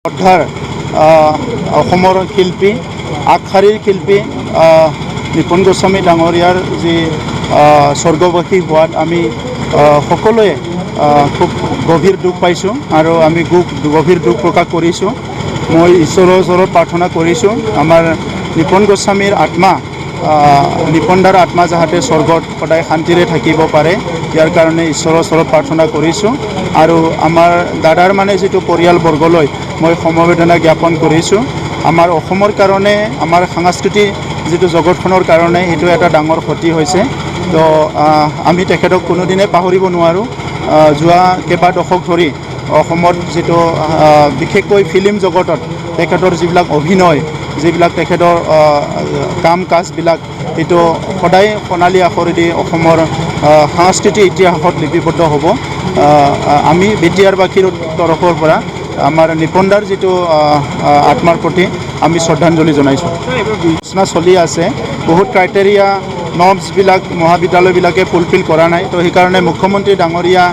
শ্ৰদ্ধাৰ অসমৰ শিল্পী আগশাৰীৰ শিল্পী নিপুণ গোস্বামী ডাঙৰীয়াৰ যি স্বৰ্গবাসী হোৱাত আমি সকলোৱে খুব গভীৰ দুখ পাইছোঁ আৰু আমি গভীৰ দুখ প্ৰকাশ কৰিছোঁ। মই ঈশ্বৰৰ ওচৰত প্ৰাৰ্থনা কৰিছোঁ আমাৰ নিপুণ গোস্বামীৰ আত্মা নিপুণদাৰ আত্মা যাতে স্বৰ্গত সদায় শান্তিৰে থাকিব পাৰে, ইয়াৰ কাৰণে ঈশ্বৰৰ ওচৰত প্ৰাৰ্থনা কৰিছোঁ। আৰু আমাৰ দাদাৰ যিটো পৰিয়ালবৰ্গলৈ মই সমবেদনা জ্ঞাপন কৰিছোঁ। আমাৰ অসমৰ কাৰণে আমাৰ সাংস্কৃতিক যিটো জগতখনৰ কাৰণে সেইটো এটা ডাঙৰ ক্ষতি হৈছে। তো আমি তেখেতক কোনোদিনে পাহৰিব নোৱাৰোঁ। যোৱা কেইবা দশক ধৰি অসমত যিটো বিশেষকৈ ফিল্ম জগতত তেখেতৰ যিবিলাক অভিনয়, যিবিলাক তেখেতৰ কাম কাজবিলাক সেইটো সদায় সোণালী আখৰেদি অসমৰ সাংস্কৃতিক ইতিহাসত লিপিবদ্ধ হ'ব। আমি বিটিআৰবাসীৰ তৰফৰ পৰা আমাৰ নিপুণদাৰ যিটো আত্মাৰ প্ৰতি আমি শ্ৰদ্ধাঞ্জলি জনাইছোঁ। আলোচনা চলি আছে, বহুত ক্ৰাইটেৰিয়া নৰ্মছবিলাক মহাবিদ্যালয়বিলাকে ফুলফিল কৰা নাই। তো সেইকাৰণে মুখ্যমন্ত্ৰী ডাঙৰীয়া,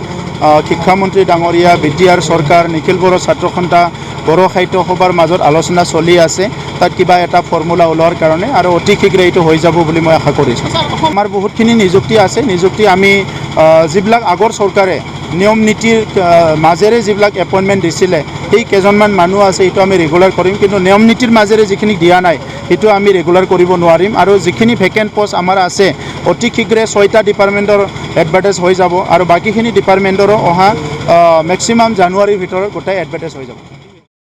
শিক্ষামন্ত্ৰী ডাঙৰীয়া, বিটিআৰ চৰকাৰ, নিখিল বড়ো ছাত্ৰ সন্থা, বড়ো সাহিত্য সভাৰ মাজত আলোচনা চলি আছে তাত কিবা এটা ফৰ্মুলা ওলোৱাৰ কাৰণে, আৰু অতি শীঘ্ৰে এইটো হৈ যাব বুলি মই আশা কৰিছোঁ। আমাৰ বহুতখিনি নিযুক্তি আছে। নিযুক্তি আমি যিবিলাক আগৰ চৰকাৰে নিয়ম নীতিৰ মাজেৰে যিবিলাক এপইণ্টমেণ্ট দিছিলে সেই কেইজনমান মানুহ আছে, সেইটো আমি ৰেগুলাৰ কৰিম। কিন্তু নিয়ম নীতিৰ মাজেৰে যিখিনি দিয়া নাই সেইটো আমি ৰেগুলাৰ কৰিব নোৱাৰিম। আৰু যিখিনি ভেকেণ্ট পষ্ট আমাৰ আছে অতি শীঘ্ৰে 6টা ডিপাৰ্টমেণ্টৰ এডভাৰটাইজ হৈ যাব আৰু বাকীখিনি ডিপাৰ্টমেণ্টৰো অহা মেক্সিমাম জানুৱাৰীৰ ভিতৰত গোটেই এডভাৰটাইজ হৈ যাব।